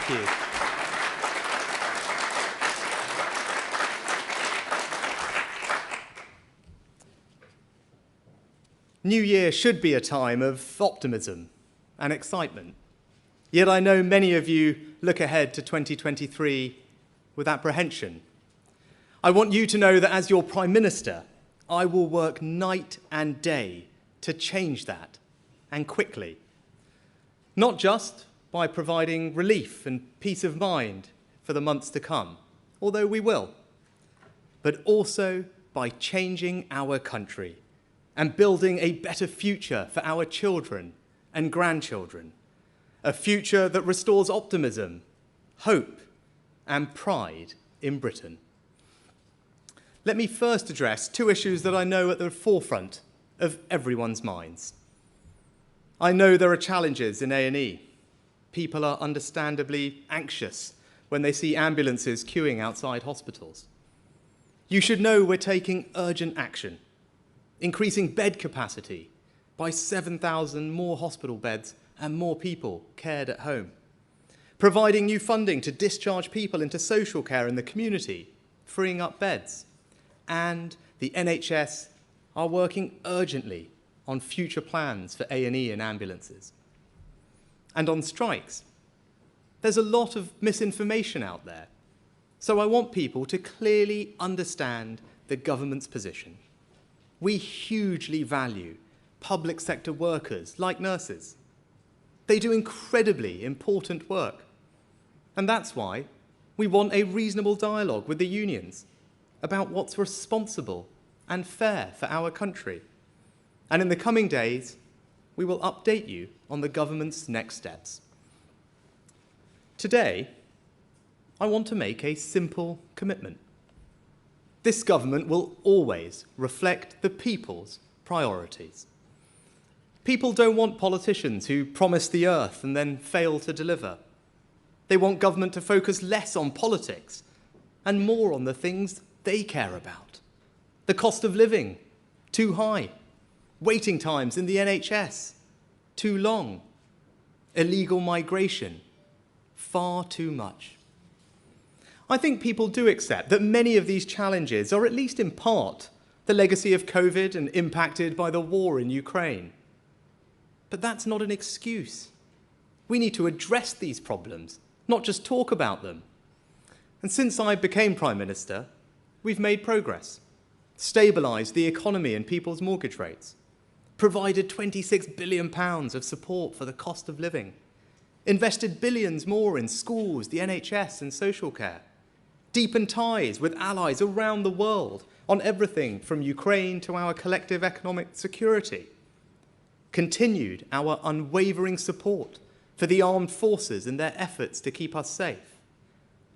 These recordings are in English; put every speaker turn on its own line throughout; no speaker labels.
Thank you. New Year should be a time of optimism and excitement. Yet I know many of you look ahead to 2023 with apprehension. I want you to know that as your Prime Minister, I will work night and day to change that, and quickly. Not just by providing relief and peace of mind for the months to come, although we will, but also by changing our country and building a better future for our children and grandchildren, a future that restores optimism, hope, and pride in Britain. Let me first address two issues that I know are at the forefront of everyone's minds. I know there are challenges in A&E. People are understandably anxious when they see ambulances queuing outside hospitals. You should know we're taking urgent action, increasing bed capacity by 7,000 more hospital beds and more people cared at home, providing new funding to discharge people into social care in the community, freeing up beds, and the NHS are working urgently on future plans for A&E and ambulances. And on strikes, there's a lot of misinformation out there, so I want people to clearly understand the government's position. We hugely value public sector workers like nurses. They do incredibly important work. And that's why we want a reasonable dialogue with the unions about what's responsible and fair for our country. And in the coming days, we will update you on the government's next steps. Today, I want to make a simple commitment. This government will always reflect the people's priorities. People don't want politicians who promise the earth and then fail to deliver. They want government to focus less on politics and more on the things they care about. The cost of living, too high. Waiting times in the NHS, too long. Illegal migration, far too much. I think people do accept that many of these challenges are, at least in part, the legacy of COVID and impacted by the war in Ukraine. But that's not an excuse. We need to address these problems, not just talk about them. And since I became Prime Minister, we've made progress, stabilised the economy and people's mortgage rates, provided £26 billion of support for the cost of living, invested billions more in schools, the NHS and social care, deepened ties with allies around the world on everything from Ukraine to our collective economic security, continued our unwavering support for the armed forces in their efforts to keep us safe,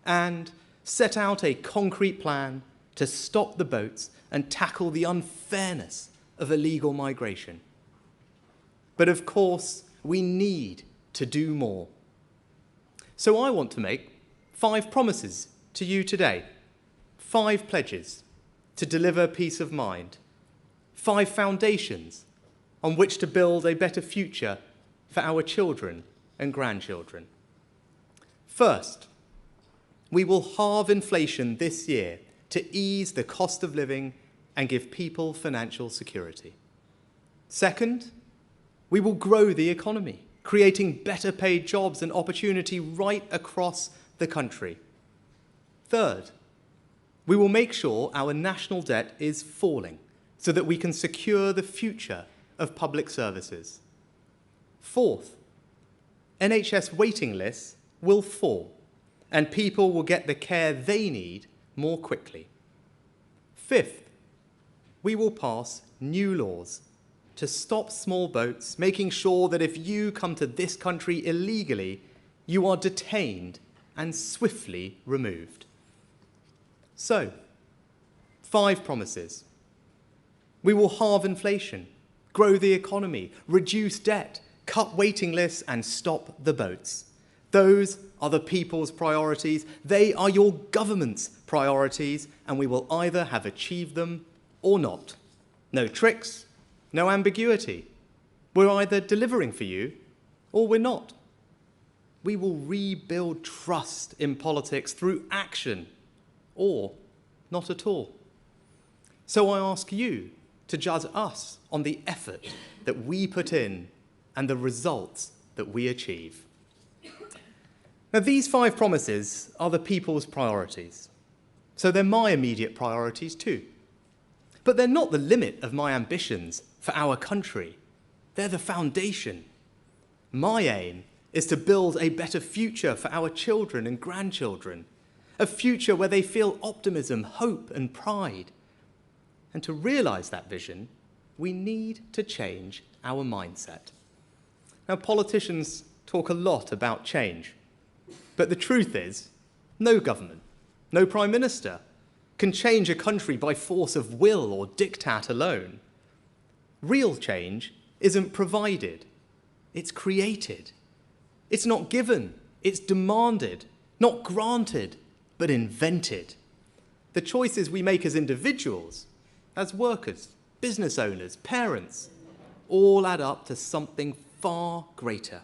and set out a concrete plan to stop the boats and tackle the unfairness of illegal migration. But of course, we need to do more. So I want to make 5 promises to you today, 5 pledges to deliver peace of mind, 5 foundations on which to build a better future for our children and grandchildren. First, we will halve inflation this year to ease the cost of living and give people financial security. Second, we will grow the economy, creating better paid jobs and opportunity right across the country. Third, we will make sure our national debt is falling so that we can secure the future of public services. Fourth, NHS waiting lists will fall and people will get the care they need more quickly. Fifth, we will pass new laws to stop small boats, making sure that if you come to this country illegally, you are detained and swiftly removed. So, 5 promises. We will halve inflation, grow the economy, reduce debt, cut waiting lists, and stop the boats. Those are the people's priorities. They are your government's priorities, and we will either have achieved them or not. No tricks, no ambiguity. We're either delivering for you or we're not. we will rebuild trust in politics through action, or not at all. So I ask you to judge us on the effort that we put in and the results that we achieve. Now, these 5 promises are the people's priorities, so they're my immediate priorities too. But they're not the limit of my ambitions for our country. They're the foundation. My aim is to build a better future for our children and grandchildren, a future where they feel optimism, hope, and pride. And to realise that vision, we need to change our mindset. Now, politicians talk a lot about change, but the truth is, no government, no prime minister can change a country by force of will or diktat alone. Real change isn't provided, it's created. It's not given, it's demanded, not granted, but invented. The choices we make as individuals, as workers, business owners, parents, all add up to something far greater.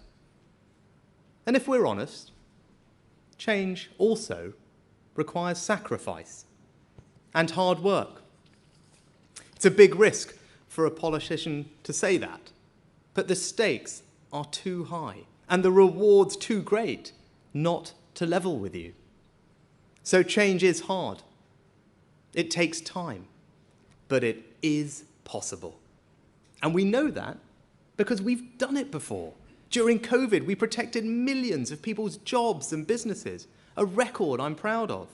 And if we're honest, change also requires sacrifice and hard work. It's a big risk for a politician to say that, but the stakes are too high and the rewards too great not to level with you. So change is hard. It takes time, but it is possible. And we know that because we've done it before. During COVID, we protected millions of people's jobs and businesses, a record I'm proud of.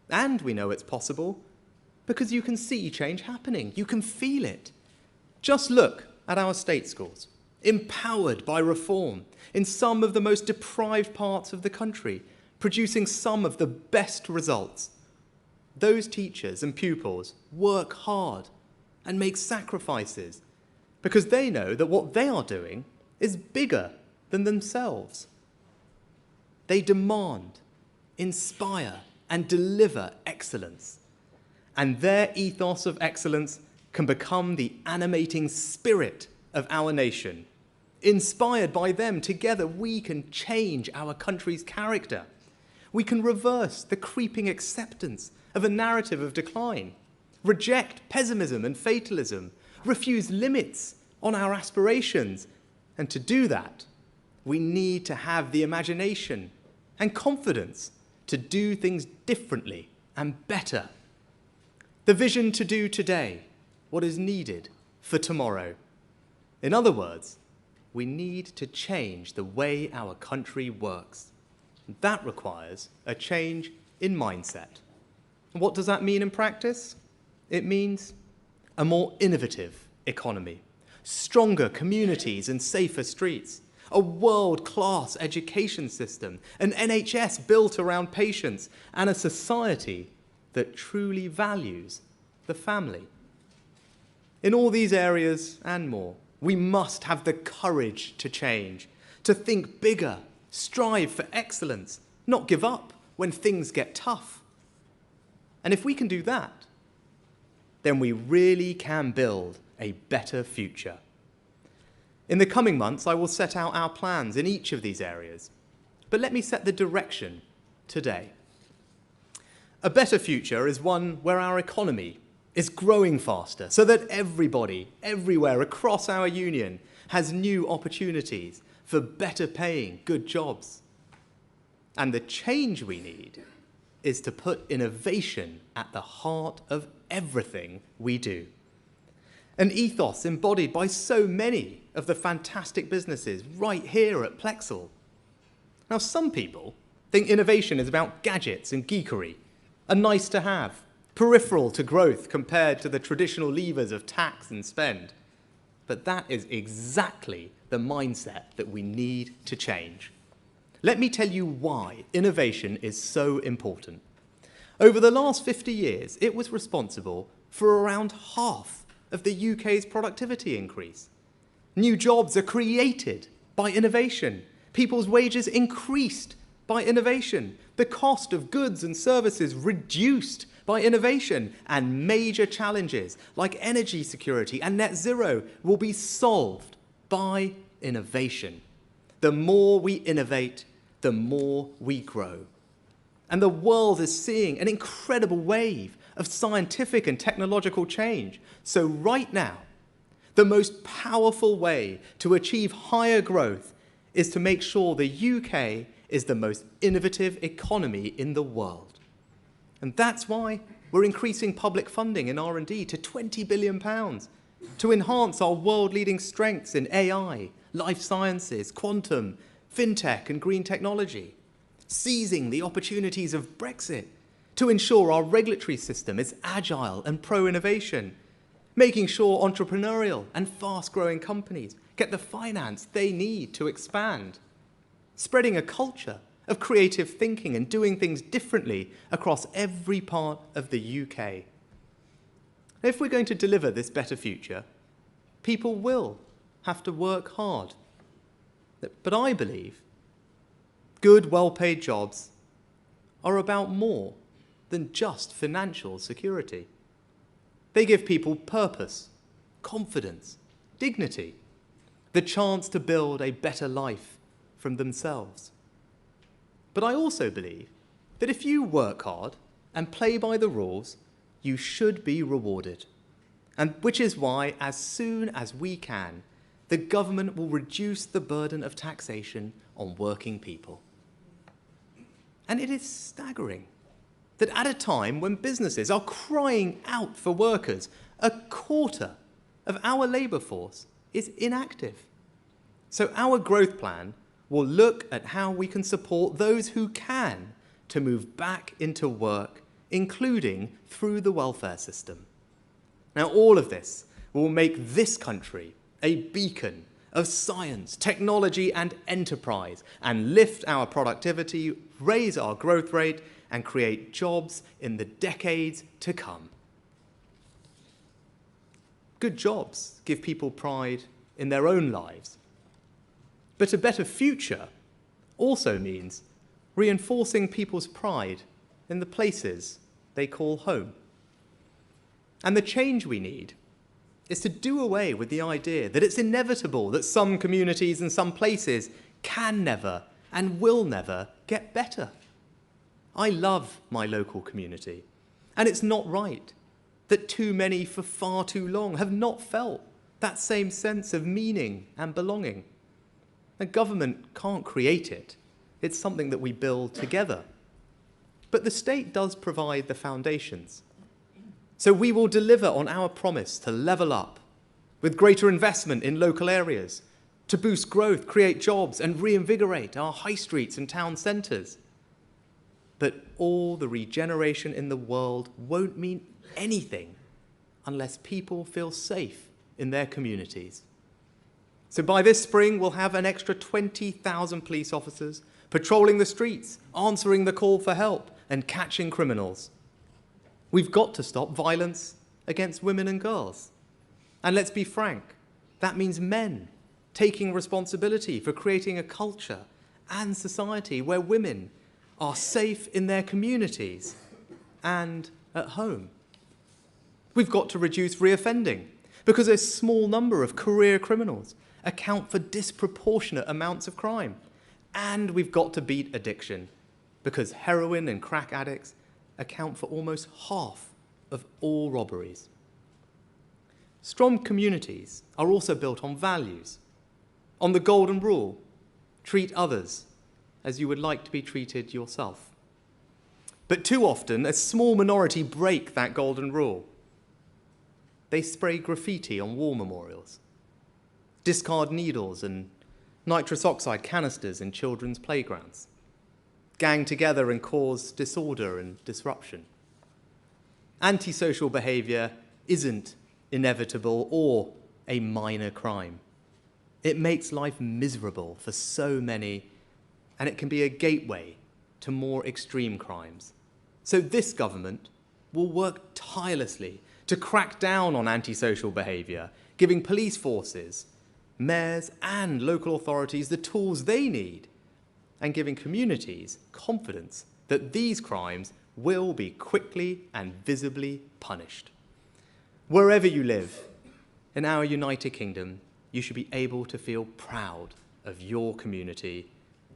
And we know it's possible because you can see change happening. You can feel it. Just look at our state schools, empowered by reform in some of the most deprived parts of the country, producing some of the best results. Those teachers and pupils work hard and make sacrifices because they know that what they are doing is bigger than themselves. They demand, inspire, and deliver excellence. And their ethos of excellence can become the animating spirit of our nation. Inspired by them, together we can change our country's character. We can reverse the creeping acceptance of a narrative of decline, reject pessimism and fatalism, refuse limits on our aspirations. And to do that, we need to have the imagination and confidence to do things differently and better. The vision to do today what is needed for tomorrow. In other words, we need to change the way our country works. That requires a change in mindset. What does that mean in practice? It means a more innovative economy, stronger communities and safer streets, a world-class education system, an NHS built around patients, and a society that truly values the family. In all these areas and more, we must have the courage to change, to think bigger, strive for excellence, not give up when things get tough. And if we can do that, then we really can build a better future. In the coming months, I will set out our plans in each of these areas. But let me set the direction today. A better future is one where our economy is growing faster so that everybody, everywhere across our union, has new opportunities for better paying good jobs. And the change we need is to put innovation at the heart of everything we do. An ethos embodied by so many of the fantastic businesses right here at Plexel. Now, some people think innovation is about gadgets and geekery, a nice to have, peripheral to growth compared to the traditional levers of tax and spend. But that is exactly the mindset that we need to change. Let me tell you why innovation is so important. Over the last 50 years, it was responsible for around half of the UK's productivity increase. New jobs are created by innovation. People's wages increased by innovation. The cost of goods and services reduced by innovation. And major challenges like energy security and net zero will be solved by innovation. The more we innovate, the more we grow. And the world is seeing an incredible wave of scientific and technological change. So right now, the most powerful way to achieve higher growth is to make sure the UK is the most innovative economy in the world. And that's why we're increasing public funding in R&D to £20 billion to enhance our world-leading strengths in AI, life sciences, quantum, fintech and green technology, seizing the opportunities of Brexit to ensure our regulatory system is agile and pro-innovation, making sure entrepreneurial and fast-growing companies get the finance they need to expand, spreading a culture of creative thinking and doing things differently across every part of the UK. If we're going to deliver this better future, people will have to work hard. But I believe good, well-paid jobs are about more than just financial security. They give people purpose, confidence, dignity, the chance to build a better life from themselves. But I also believe that if you work hard and play by the rules, you should be rewarded. And which is why, as soon as we can, the government will reduce the burden of taxation on working people. And it is staggering that at a time when businesses are crying out for workers, a quarter of our labour force is inactive. So our growth plan will look at how we can support those who can to move back into work, including through the welfare system. Now, all of this will make this country a beacon of science, technology and enterprise, and lift our productivity, raise our growth rate, and create jobs in the decades to come. Good jobs give people pride in their own lives. But a better future also means reinforcing people's pride in the places they call home. And the change we need is to do away with the idea that it's inevitable that some communities and some places can never and will never get better. I love my local community, and it's not right that too many for far too long have not felt that same sense of meaning and belonging. The government can't create it. It's something that we build together. But the state does provide the foundations. So we will deliver on our promise to level up with greater investment in local areas, to boost growth, create jobs, and reinvigorate our high streets and town centres. But all the regeneration in the world won't mean anything unless people feel safe in their communities. So by this spring, we'll have an extra 20,000 police officers patrolling the streets, answering the call for help, and catching criminals. We've got to stop violence against women and girls. And let's be frank, that means men taking responsibility for creating a culture and society where women are safe in their communities and at home. We've got to reduce reoffending because a small number of career criminals account for disproportionate amounts of crime. And we've got to beat addiction because heroin and crack addicts account for almost half of all robberies. Strong communities are also built on values, on the golden rule, treat others as you would like to be treated yourself. But too often, a small minority break that golden rule. They spray graffiti on war memorials, discard needles and nitrous oxide canisters in children's playgrounds, gang together and cause disorder and disruption. Antisocial behaviour isn't inevitable or a minor crime. It makes life miserable for so many, and it can be a gateway to more extreme crimes. So this government will work tirelessly to crack down on antisocial behaviour, giving police forces, mayors and local authorities the tools they need, and giving communities confidence that these crimes will be quickly and visibly punished. Wherever you live in our United Kingdom, you should be able to feel proud of your community,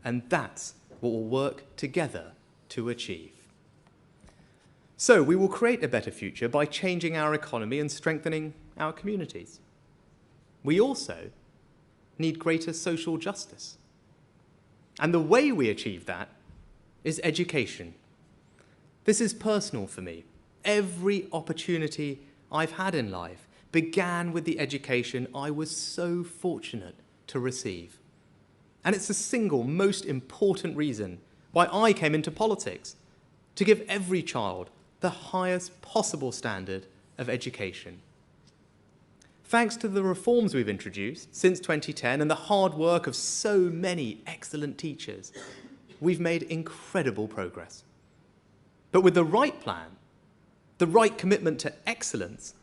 and that's what we'll work together to achieve. So we will create a better future by changing our economy and strengthening our communities. We also need greater social justice. And the way we achieve that is education. This is personal for me. Every opportunity I've had in life began with the education I was so fortunate to receive. And it's the single most important reason why I came into politics, to give every child the highest possible standard of education. Thanks to the reforms we've introduced since 2010 and the hard work of so many excellent teachers, we've made incredible progress. But with the right plan, the right commitment to excellence,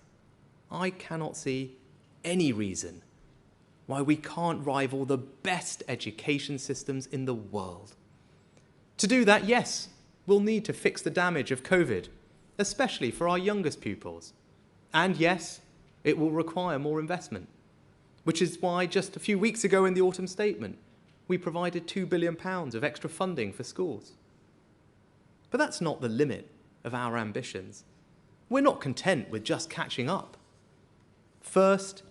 I cannot see any reason why we can't rival the best education systems in the world. To do that, yes, we'll need to fix the damage of COVID, especially for our youngest pupils. And yes, it will require more investment, which is why just a few weeks ago in the autumn statement, we provided £2 billion of extra funding for schools. But that's not the limit of our ambitions. We're not content with just catching up. First,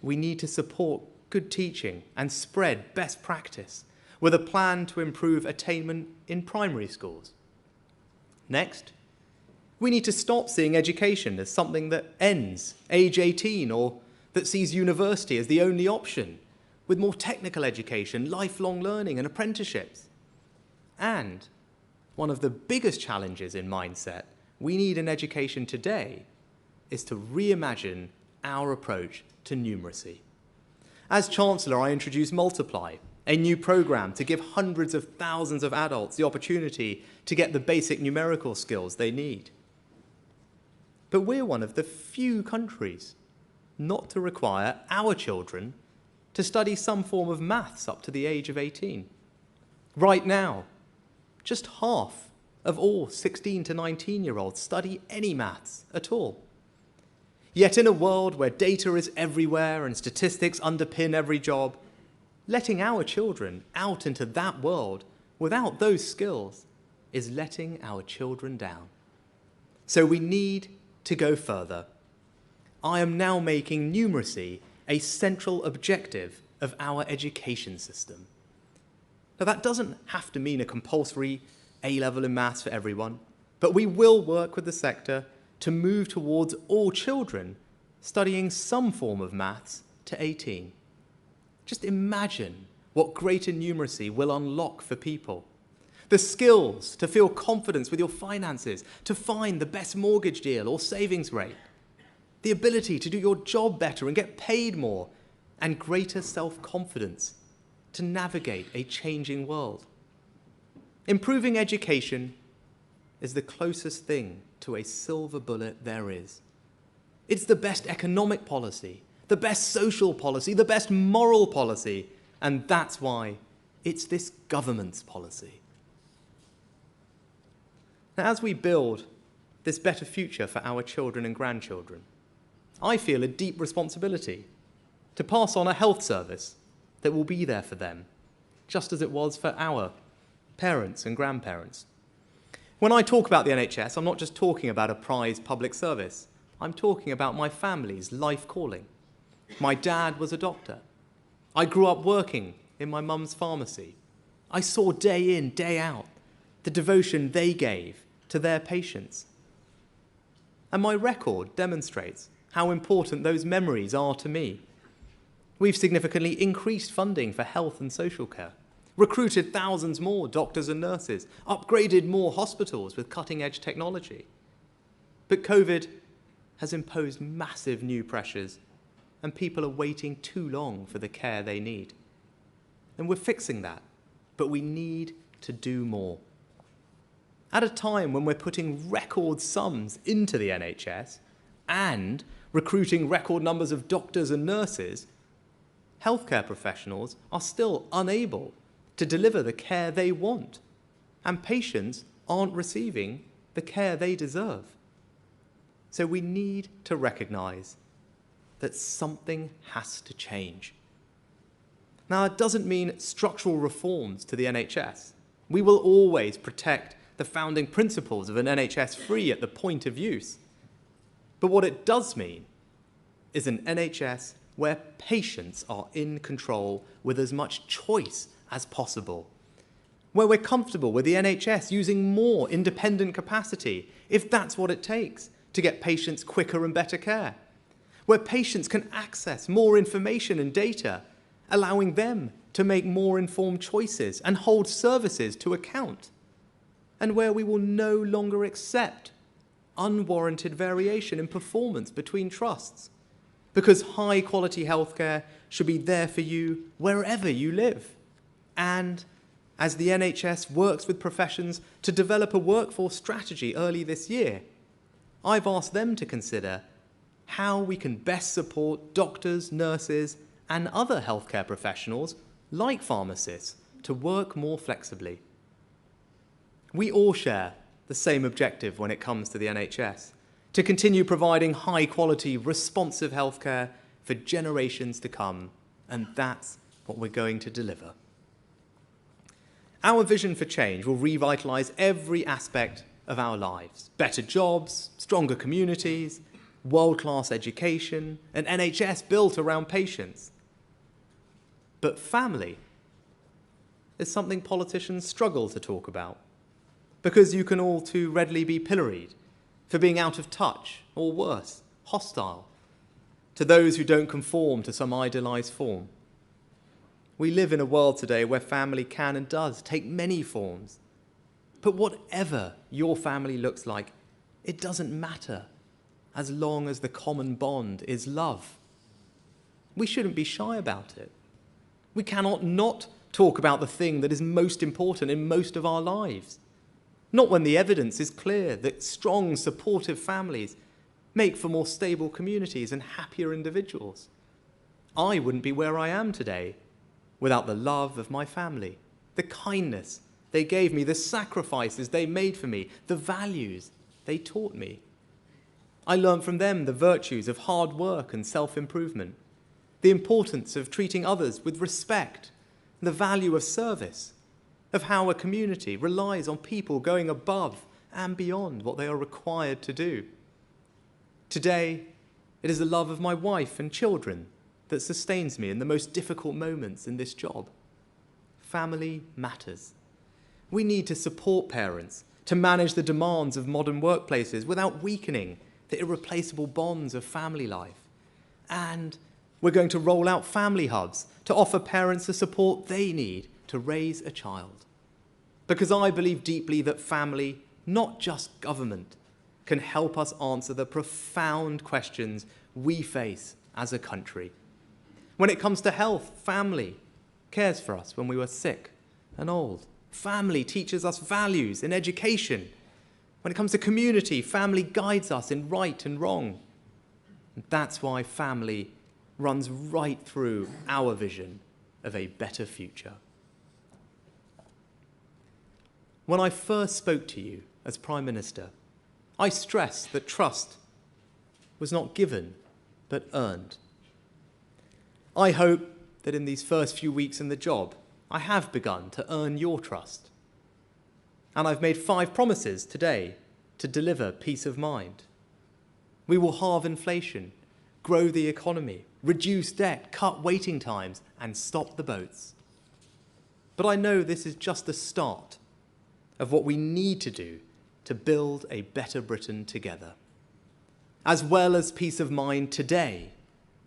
we need to support good teaching and spread best practice with a plan to improve attainment in primary schools. Next, we need to stop seeing education as something that ends age 18 or that sees university as the only option, with more technical education, lifelong learning and apprenticeships. And one of the biggest challenges in mindset we need in education today is to reimagine our approach to numeracy. As Chancellor, I introduced Multiply, a new programme to give hundreds of thousands of adults the opportunity to get the basic numerical skills they need. But we're one of the few countries not to require our children to study some form of maths up to the age of 18. Right now, just half of all 16 to 19-year-olds study any maths at all. Yet in a world where data is everywhere and statistics underpin every job, letting our children out into that world without those skills is letting our children down. So we need to go further. I am now making numeracy a central objective of our education system. Now, that doesn't have to mean a compulsory A-level in maths for everyone, but we will work with the sector to move towards all children studying some form of maths to 18. Just imagine what greater numeracy will unlock for people. The skills to feel confidence with your finances, to find the best mortgage deal or savings rate. The ability to do your job better and get paid more, and greater self-confidence to navigate a changing world. Improving education is the closest thing to a silver bullet there is. It's the best economic policy, the best social policy, the best moral policy, and that's why it's this government's policy. Now, as we build this better future for our children and grandchildren, I feel a deep responsibility to pass on a health service that will be there for them, just as it was for our parents and grandparents. When I talk about the NHS, I'm not just talking about a prized public service. I'm talking about my family's life calling. My dad was a doctor. I grew up working in my mum's pharmacy. I saw day in, day out, the devotion they gave to their patients. And my record demonstrates how important those memories are to me. We've significantly increased funding for health and social care, recruited thousands more doctors and nurses, upgraded more hospitals with cutting-edge technology. But COVID has imposed massive new pressures, and people are waiting too long for the care they need. And we're fixing that, but we need to do more. At a time when we're putting record sums into the NHS and recruiting record numbers of doctors and nurses, healthcare professionals are still unable to deliver the care they want, and patients aren't receiving the care they deserve. So we need to recognise that something has to change. Now, it doesn't mean structural reforms to the NHS. We will always protect the founding principles of an NHS free at the point of use. But what it does mean is an NHS where patients are in control with as much choice as possible, where we're comfortable with the NHS using more independent capacity, if that's what it takes to get patients quicker and better care, where patients can access more information and data, allowing them to make more informed choices and hold services to account, and where we will no longer accept unwarranted variation in performance between trusts, because high-quality healthcare should be there for you wherever you live. And as the NHS works with professions to develop a workforce strategy early this year, I've asked them to consider how we can best support doctors, nurses, and other healthcare professionals, like pharmacists, to work more flexibly. We all share the same objective when it comes to the NHS, to continue providing high-quality, responsive healthcare for generations to come, and that's what we're going to deliver. Our vision for change will revitalise every aspect of our lives. Better jobs, stronger communities, world-class education, an NHS built around patients. But family is something politicians struggle to talk about, because you can all too readily be pilloried for being out of touch, or worse, hostile, to those who don't conform to some idealised form. We live in a world today where family can and does take many forms. But whatever your family looks like, it doesn't matter as long as the common bond is love. We shouldn't be shy about it. We cannot not talk about the thing that is most important in most of our lives. Not when the evidence is clear that strong, supportive families make for more stable communities and happier individuals. I wouldn't be where I am today without the love of my family, the kindness they gave me, the sacrifices they made for me, the values they taught me. I learned from them the virtues of hard work and self-improvement, the importance of treating others with respect, the value of service, of how a community relies on people going above and beyond what they are required to do. Today, it is the love of my wife and children that sustains me in the most difficult moments in this job. Family matters. We need to support parents to manage the demands of modern workplaces without weakening the irreplaceable bonds of family life. And we're going to roll out family hubs to offer parents the support they need to raise a child. Because I believe deeply that family, not just government, can help us answer the profound questions we face as a country. When it comes to health, family cares for us when we were sick and old. Family teaches us values in education. When it comes to community, family guides us in right and wrong. And that's why family runs right through our vision of a better future. When I first spoke to you as Prime Minister, I stressed that trust was not given, but earned. I hope that in these first few weeks in the job, I have begun to earn your trust. And I've made 5 promises today to deliver peace of mind. We will halve inflation, grow the economy, reduce debt, cut waiting times, and stop the boats. But I know this is just the start of what we need to do to build a better Britain together. As well as peace of mind today,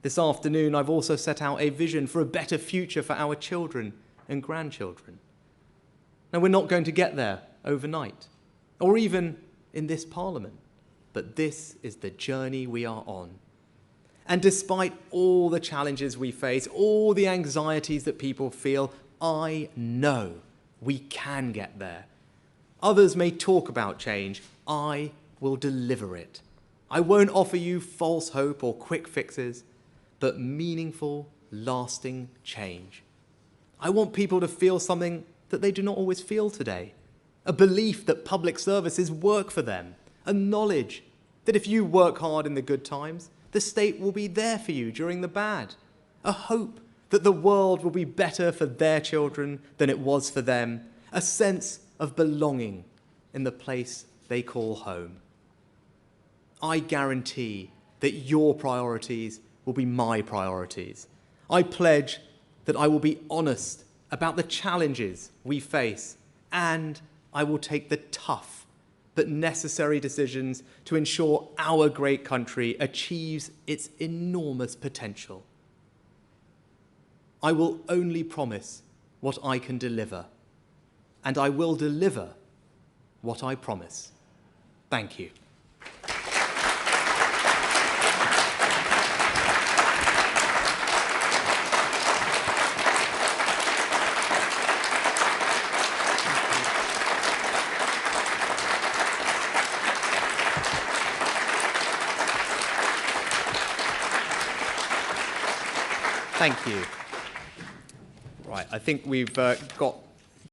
this afternoon I've also set out a vision for a better future for our children and grandchildren. Now, we're not going to get there overnight, or even in this Parliament, but this is the journey we are on. And despite all the challenges we face, all the anxieties that people feel, I know we can get there. Others may talk about change. I will deliver it. I won't offer you false hope or quick fixes, but meaningful, lasting change. I want people to feel something that they do not always feel today, a belief that public services work for them, a knowledge that if you work hard in the good times, the state will be there for you during the bad, a hope that the world will be better for their children than it was for them, a sense of belonging in the place they call home. I guarantee that your priorities will be my priorities. I pledge that I will be honest about the challenges we face, and I will take the tough but necessary decisions to ensure our great country achieves its enormous potential. I will only promise what I can deliver, and I will deliver what I promise. Thank you. Thank you. Right, I think we've got